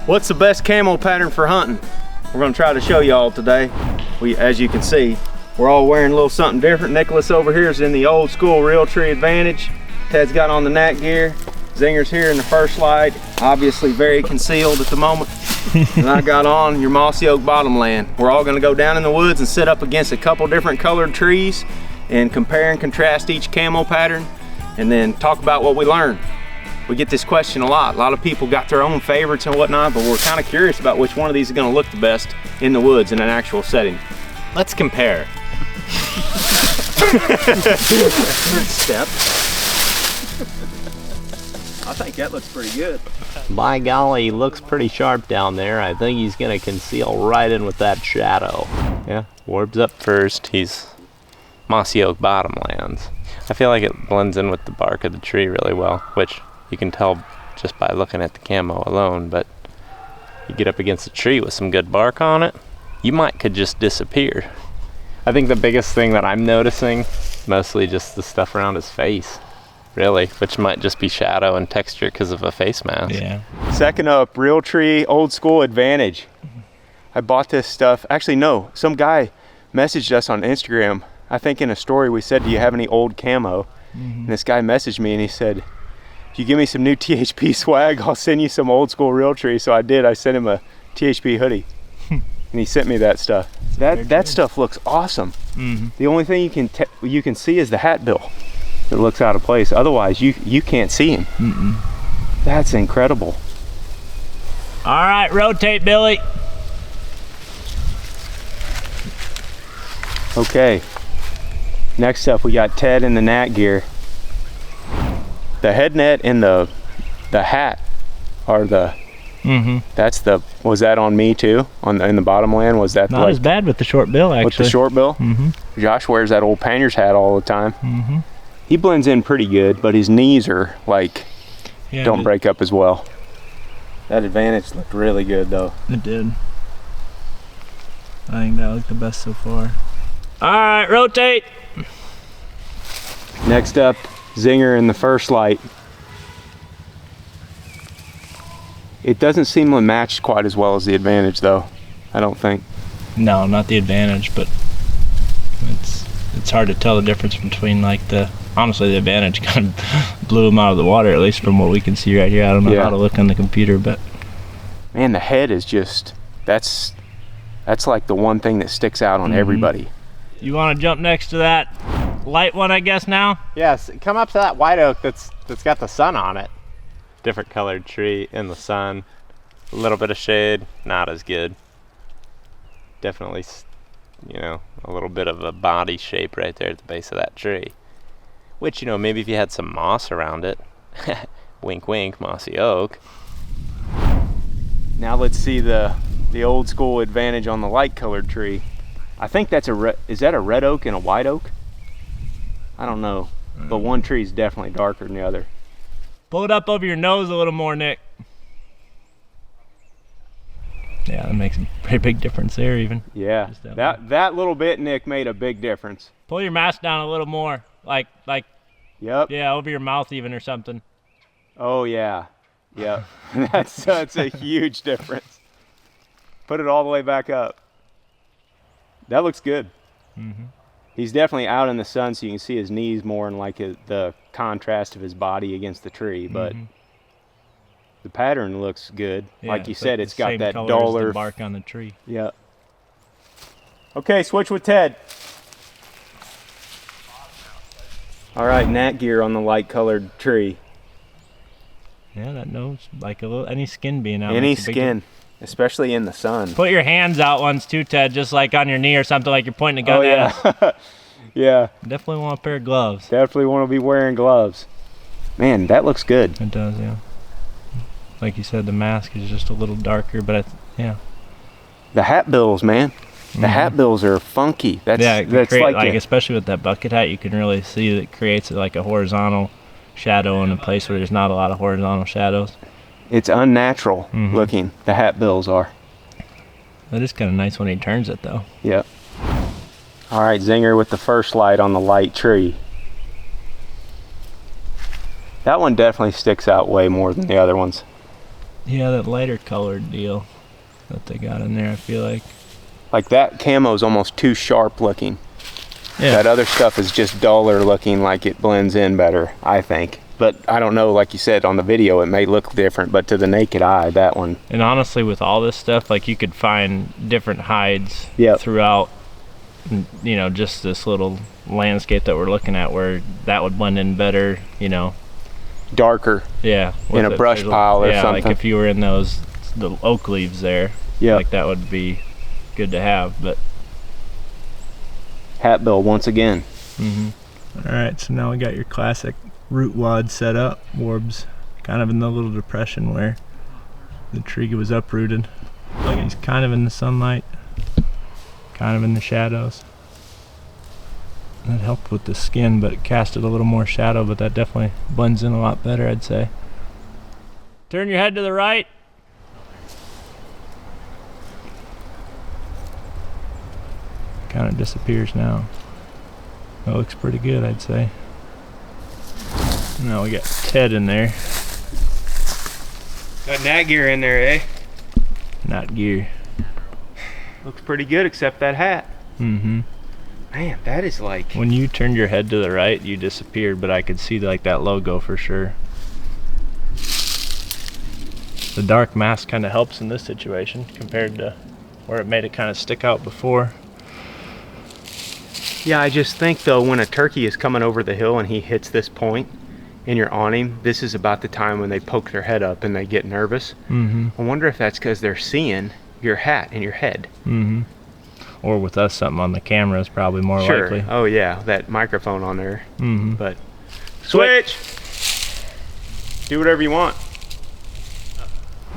What's the best camo pattern for hunting? We're gonna try to show y'all today. As you can see, we're all wearing a little something different. Nicholas over here is in the old school Realtree Advantage. Ted's got on the nat gear. Zinger's here in the first light, obviously very concealed at the moment. And I got on your mossy oak bottomland. We're all gonna go down in the woods and sit up against a couple different colored trees and compare and contrast each camo pattern and then talk about what we learned. We get this question a lot. A lot of people got their own favorites and whatnot, but we're kind of curious about which one of these is gonna look the best in the woods in an actual setting. Let's compare. Step. I think that looks pretty good. By golly, he looks pretty sharp down there. I think he's gonna conceal right in with that shadow. Yeah, Warb's up first. He's mossy oak bottomlands. I feel like it blends in with the bark of the tree really well, which you can tell just by looking at the camo alone, but you get up against a tree with some good bark on it, you could just disappear. I think the biggest thing that I'm noticing, mostly just the stuff around his face, really, which might just be shadow and texture because of a face mask. Yeah. Second up, Realtree Old School Advantage. I bought this stuff, actually no, some guy messaged us on Instagram. I think in a story we said, do you have any old camo? And this guy messaged me and he said, if you give me some new THP swag, I'll send you some old school Realtree. So I did, I sent him a THP hoodie and he sent me that stuff. That stuff looks awesome. The only thing you can see is the hat bill. It looks out of place. Otherwise, you can't see him. That's incredible. All right, rotate, Billy. Okay. Next up, we got Ted in the nat gear. The head net and the hat are the. That's the. Was that on me too? In the bottomland, was that not as bad with the short bill actually? With the short bill. Josh wears that old painter's hat all the time. He blends in pretty good, but his knees are like don't break up as well. That Advantage looked really good though. It did. I think that looked the best so far. All right, rotate. Next up, Zinger in the first light. It doesn't seem to match quite as well as the Advantage though, I don't think. No, not the Advantage, but it's hard to tell the difference between like honestly the Advantage kind of blew him out of the water, at least from what we can see right here. I don't know how to look on the computer, but man, the head is just, that's like the one thing that sticks out on everybody. You want to jump next to that light one, I guess now? Yes, come up to that white oak that's got the sun on it. Different colored tree in the sun. A little bit of shade, not as good. Definitely, a little bit of a body shape right there at the base of that tree. Which, maybe if you had some moss around it, wink wink, mossy oak. Now let's see the old school Advantage on the light colored tree. I think that's is that a red oak and a white oak? I don't know, but one tree is definitely darker than the other. Pull it up over your nose a little more, Nick. Yeah, that makes a pretty big difference there even. Yeah, that little bit, Nick, made a big difference. Pull your mask down a little more, like. Yep. Yeah, over your mouth even or something. Oh yeah, yep. That's a huge difference. Put it all the way back up. That looks good. He's definitely out in the sun, so you can see his knees more and like the contrast of his body against the tree, but the pattern looks good. Yeah, like you said, it's got that color duller as the bark on the tree. Yeah. Okay, switch with Ted. All right, nat gear on the light colored tree. Yeah, that nose, like any skin being out. Any skin, especially in the sun. Put your hands out once too, Ted, just like on your knee or something, like you're pointing a gun at us. Yeah. Definitely want a pair of gloves. Definitely want to be wearing gloves. Man, that looks good. It does, yeah. Like you said, the mask is just a little darker, but yeah. The hat bills, man. The hat bills are funky. That's like especially with that bucket hat, you can really see that it creates like a horizontal shadow in a place where there's not a lot of horizontal shadows. It's unnatural looking, the hat bills are. That is kind of nice when he turns it though. Yep. All right, Zinger with the first light on the light tree. That one definitely sticks out way more than the other ones. Yeah, that lighter colored deal that they got in there, I feel like. Like that camo's almost too sharp looking. Yeah. That other stuff is just duller looking, like it blends in better, I think. But I don't know, like you said, on the video it may look different, but to the naked eye, that one. And honestly, with all this stuff, like you could find different hides Yep. throughout, you know, just this little landscape that we're looking at where that would blend in better, you know. Darker. Yeah. In a brush pile or something. Like if you were in the oak leaves there, Yeah. like that would be good to have, but. Hat bill once again. All right, so now we got your classic root wad set up. Warb's kind of in the little depression where the tree was uprooted. Like he's kind of in the sunlight, kind of in the shadows. That helped with the skin, but it casted a little more shadow, but that definitely blends in a lot better, I'd say. Turn your head to the right. Kind of disappears now. That looks pretty good, I'd say. Now we got Ted in there. Got nat gear in there, eh? Not gear. Looks pretty good, except that hat. Mm-hmm. Man, that is like... When you turned your head to the right, you disappeared, but I could see like that logo for sure. The dark mask kind of helps in this situation compared to where it made it kind of stick out before. Yeah, I just think though, when a turkey is coming over the hill and he hits this point and you're on him, this is about the time when they poke their head up and they get nervous. Mm-hmm. I wonder if that's because they're seeing your hat and your head. Mm-hmm. Or with us, something on the camera is probably more likely. Oh yeah, that microphone on there. Mm-hmm. But switch! Do whatever you want.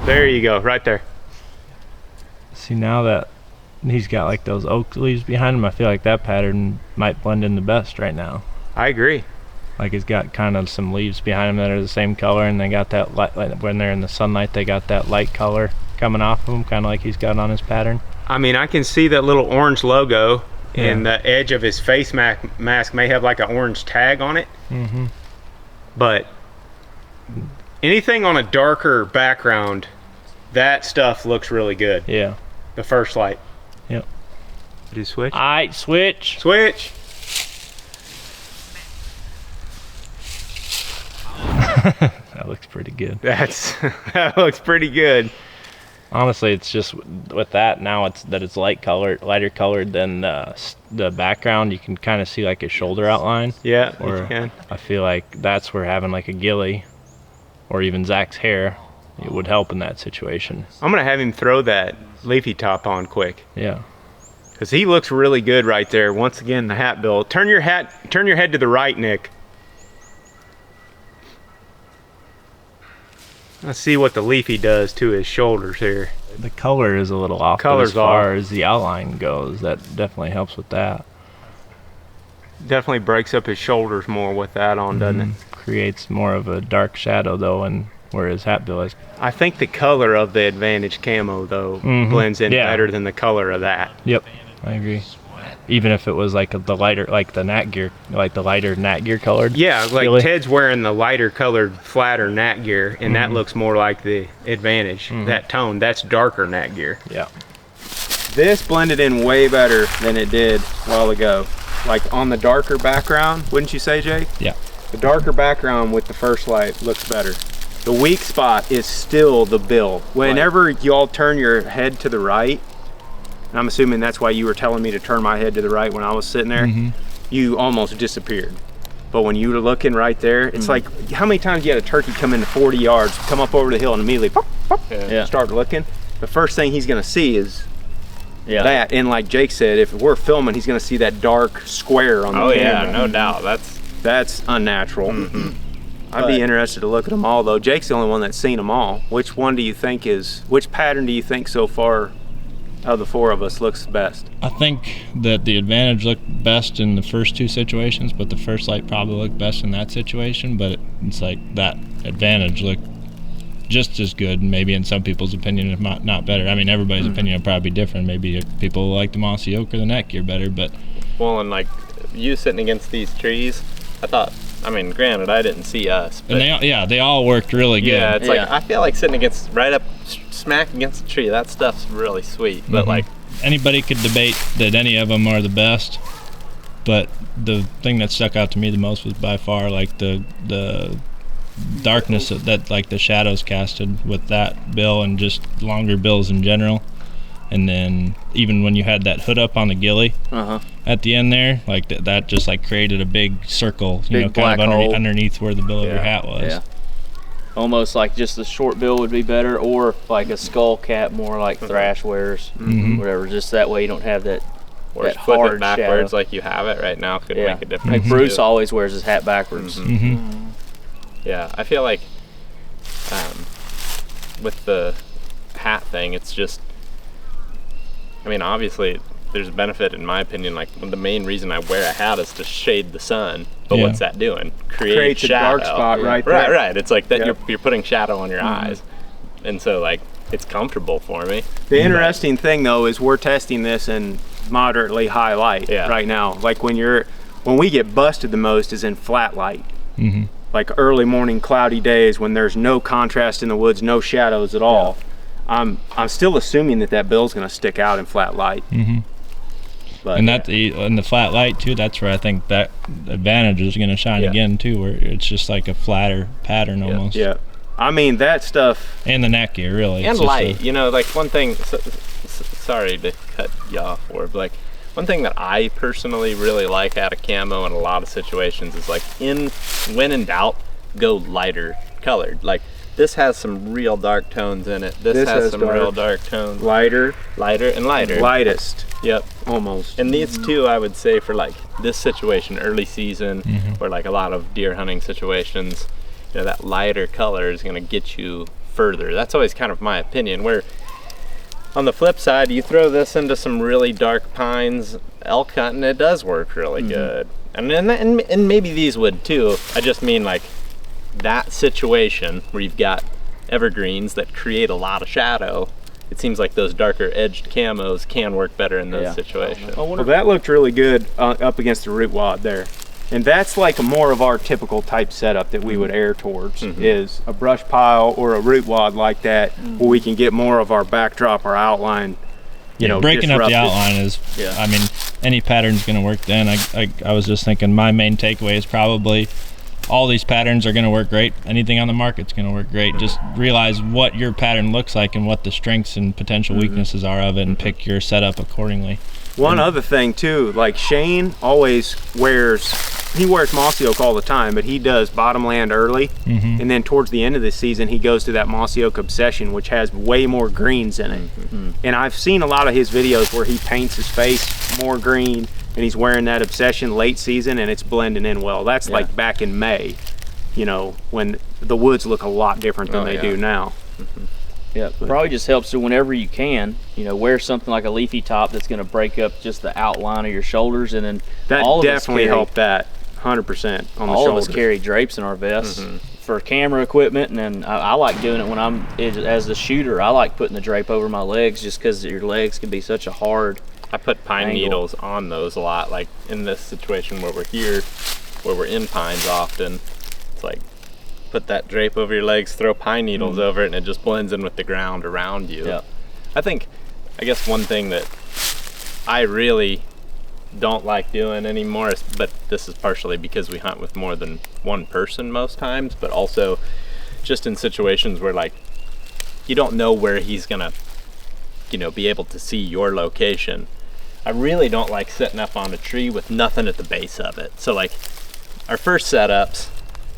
There you go, right there. See, now that he's got like those oak leaves behind him, I feel like that pattern might blend in the best right now. I agree. Like he's got kind of some leaves behind him that are the same color, and they got that light, like when they're in the sunlight, they got that light color coming off of him, kind of like he's got on his pattern. I mean, I can see that little orange logo, Yeah. and the edge of his face mask may have like an orange tag on it. Mm-hmm. But anything on a darker background, that stuff looks really good. Yeah. The first light. Yep. Did you switch? All right, switch. Switch! That looks pretty good. That looks pretty good. Honestly, it's just with that now, it's lighter colored than the background. You can kind of see like his shoulder outline. Yeah, Or you can. I feel like that's where having like a ghillie or even Zach's hair, it would help in that situation. I'm gonna have him throw that Leafy top on quick, Yeah. because he looks really good right there. Once again, the hat bill. Turn your head to the right, Nick. Let's see what the Leafy does to his shoulders here. The color is a little off, but Color's as far off. as the outline goes, that definitely helps with that. Definitely breaks up his shoulders more with that on, doesn't it? Creates more of a dark shadow though, and where his hat bill is. I think the color of the Advantage camo though blends in better than the color of that. Yep, I agree. Even if it was like the lighter, like the nat gear, like the lighter nat gear colored. Yeah, like ghillie. Ted's wearing the lighter colored, flatter nat gear, and that looks more like the Advantage. That tone, that's darker nat gear. Yeah. This blended in way better than it did a while ago. Like on the darker background, wouldn't you say, Jake? Yeah. The darker background with the first light looks better. The weak spot is still the bill. Whenever y'all turn your head to the right, and I'm assuming that's why you were telling me to turn my head to the right when I was sitting there, you almost disappeared. But when you were looking right there, it's like, how many times you had a turkey come into 40 yards, come up over the hill and immediately pop, pop, start looking? The first thing he's gonna see is that. And like Jake said, if we're filming, he's gonna see that dark square on the camera. no doubt. That's unnatural. I'd be interested to look at them all though. Jake's the only one that's seen them all. Which pattern do you think so far of the four of us looks best? I think that the Advantage looked best in the first two situations, but the first light probably looked best in that situation. But it's like that Advantage looked just as good, maybe in some people's opinion, if not better. I mean, everybody's opinion will probably be different. Maybe people like the mossy oak or the neck gear better, but Well, and like you sitting against these trees, I thought I mean, granted, I didn't see us. But And they all worked really good. yeah, it's like, I feel like sitting against, right up smack against the tree, that stuff's really sweet. But like, anybody could debate that any of them are the best, but the thing that stuck out to me the most was by far like the darkness that like the shadows casted with that bill and just longer bills in general. And then even when you had that hood up on the ghillie at the end there, like that just like created a big circle, you know, kind of underneath where the bill of your hat was. Yeah. Almost like just the short bill would be better, or like a skull cap, more like thrash wears, whatever. Just that way you don't have that. Or that flip hard it backwards shadow. like you have it right now could make a difference. Like Bruce too. always wears his hat backwards. Yeah, I feel like with the hat thing, it's just, I mean, obviously there's a benefit in my opinion. Like the main reason I wear a hat is to shade the sun. But what's that doing? Creates a dark spot right there. Right. It's like that you're putting shadow on your eyes. And so like it's comfortable for me. The interesting thing though is we're testing this in moderately high light right now. Like when we get busted the most is in flat light. Like early morning cloudy days when there's no contrast in the woods, no shadows at all. I'm still assuming that bill's gonna stick out in flat light. But, and in the flat light too, that's where I think that advantage is gonna shine again too, where it's just like a flatter pattern almost. Yeah. I mean that stuff. And the neck gear really. And light, you know, like one thing, sorry to cut you off, but like one thing that I personally really like out of camo in a lot of situations is like when in doubt, go lighter colored. Like this has some real dark tones in it. This has some real dark tones. Lighter and lighter. Lightest. Yep. Almost. And these two, I would say, for like this situation, early season, or like a lot of deer hunting situations, you know, that lighter color is gonna get you further. That's always kind of my opinion. Where on the flip side, you throw this into some really dark pines, elk hunting, it does work really good. And maybe these would too. I just mean like that situation where you've got evergreens that create a lot of shadow. It seems like those darker edged camos can work better in those situations. Well, that looked really good up against the root wad there. And that's like more of our typical type setup that we would err towards is a brush pile or a root wad like that where we can get more of our backdrop or outline, you know, breaking up the outline is, I mean, any pattern's gonna work then. I was just thinking my main takeaway is probably all these patterns are gonna work great. Anything on the market's gonna work great. Just realize what your pattern looks like and what the strengths and potential weaknesses are of it and pick your setup accordingly. One other thing too, like Shane always wears mossy oak all the time, but he does bottomland early, and then towards the end of the season he goes to that mossy oak obsession, which has way more greens in it. And I've seen a lot of his videos where he paints his face more green and he's wearing that obsession late season and it's blending in well. That's like back in May, you know, when the woods look a lot different than they do now. Yeah, probably just helps to whenever you can, you know, wear something like a leafy top that's going to break up just the outline of your shoulders, and then that definitely helped that 100% on the all shoulders. of us carry drapes in our vests for camera equipment, and then I like doing it when I'm as the shooter. I like putting the drape over my legs just because your legs can be such a hard. I put pine needles on those a lot, like in this situation where we're here, where we're in pines often. It's like put that drape over your legs, throw pine needles over it, and it just blends in with the ground around you. Yeah. I guess one thing that I really don't like doing anymore is, but this is partially because we hunt with more than one person most times, but also just in situations where like you don't know where he's gonna, you know, be able to see your location. I really don't like setting up on a tree with nothing at the base of it. So like our first setups,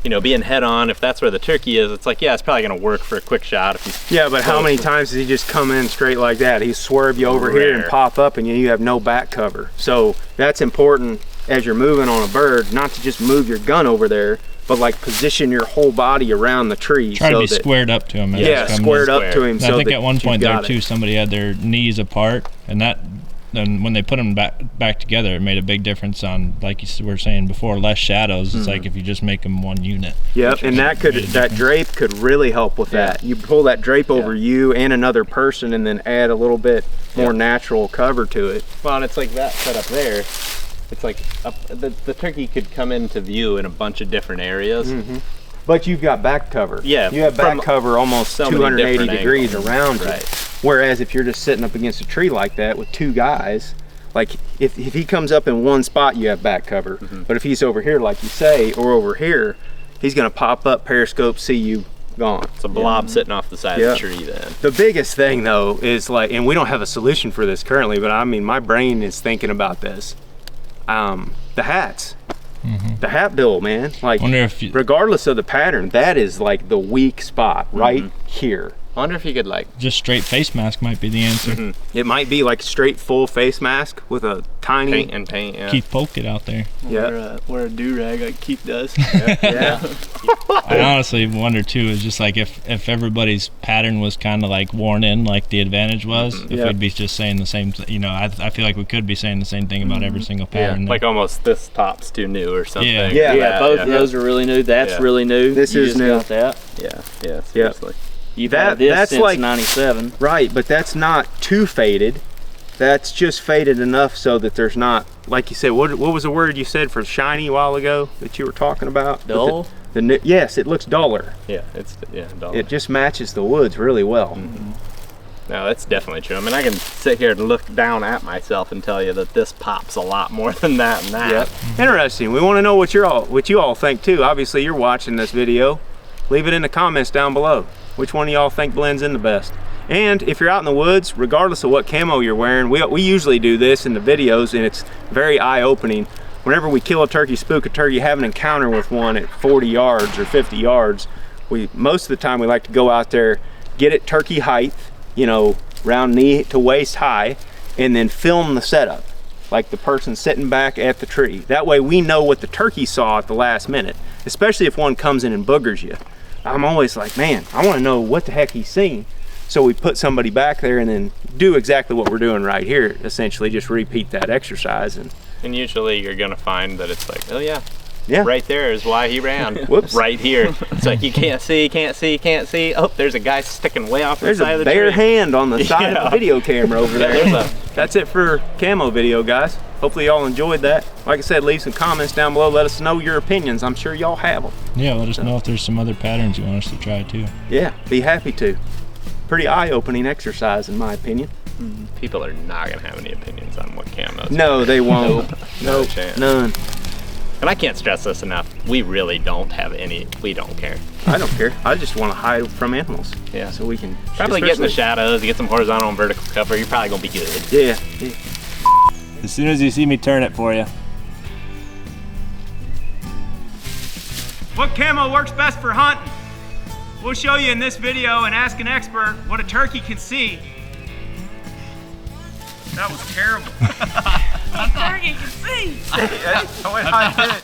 you know, being head on, if that's where the turkey is, it's like, yeah, it's probably gonna work for a quick shot. If he's but how many times does he just come in straight like that? He swerve you over here and pop up and you have no back cover. So that's important as you're moving on a bird, not to just move your gun over there, but like position your whole body around the tree. Try to be squared up to him. Squared up to him. And I think at one point there too, somebody had their knees apart, and then when they put them back together, it made a big difference on, like you were saying before, less shadows. It's like if you just make them one unit. Yep, and that drape could really help with that. You pull that drape over you and another person and then add a little bit more natural cover to it. Well, and it's like that setup there. it's like the turkey could come into view in a bunch of different areas. But you've got back cover. Yeah, you have back cover almost so 280 degrees angles. around Right. it. Whereas if you're just sitting up against a tree like that with two guys, like if he comes up in one spot, you have back cover. But if he's over here, like you say, or over here, he's gonna pop up, periscope, see you, gone. It's a blob sitting off the side of the tree then. The biggest thing though is like, and we don't have a solution for this currently, but I mean, my brain is thinking about this. The hats. The hat bill, man. Like, Wonder if regardless of the pattern, that is like the weak spot right here. I wonder if you could like just straight face mask might be the answer. It might be like straight full face mask with a tiny paint. Yeah. Keith Polk out there. Wear a do-rag like Keith does. I honestly wonder too, is just like if everybody's pattern was kind of like worn in like the Advantage was, if we'd be just saying the same you know, I feel like we could be saying the same thing about every single pattern. Like almost this top's too new or something. Yeah. Both of those are really new. That's really new. This you is just new. got that. Yeah, seriously. You've had this since '97. Right, but that's not too faded. That's just faded enough so that there's not, like you said, what was the word you said for shiny a while ago that you were talking about? Dull? Yes, it looks duller. Yeah, it's dull. It just matches the woods really well. No, that's definitely true. I mean, I can sit here and look down at myself and tell you that this pops a lot more than that and that. Interesting. We want to know what you all think too. Obviously, you're watching this video. Leave it in the comments down below. Which one of y'all think blends in the best? And if you're out in the woods, regardless of what camo you're wearing, we usually do this in the videos, and it's very eye-opening. Whenever we kill a turkey, spook a turkey, have an encounter with one at 40 yards or 50 yards, most of the time we like to go out there, get it turkey height, you know, around knee to waist high, and then film the setup, like the person sitting back at the tree. That way we know what the turkey saw at the last minute, especially if one comes in and boogers you. I'm always like, man, I want to know what the heck he's seen. So we put somebody back there and then do exactly what we're doing right here. Essentially just repeat that exercise. And usually you're gonna find that it's like, oh yeah, Yeah. right there is why he ran. Whoops. Right here. It's like you can't see. Oh, there's a guy sticking way off the side of the tree. There's a bare hand on the side of the video camera over there. There's That's it for camo video, guys. Hopefully y'all enjoyed that. Like I said, leave some comments down below. Let us know your opinions. I'm sure y'all have them. Yeah, let us know if there's some other patterns you want us to try too. Yeah, be happy to. Pretty eye-opening exercise in my opinion. People are not gonna have any opinions on what camos. No, they won't. No chance. None. And I can't stress this enough. We really don't have any. We don't care. I don't care. I just want to hide from animals. Yeah. So we can Probably get in the shadows, get some horizontal and vertical cover. You're probably gonna be good. Yeah. As soon as you see me turn it for you. What camo works best for hunting? We'll show you in this video and ask an expert what a turkey can see. That was terrible. A turkey can see. That's the way I did it.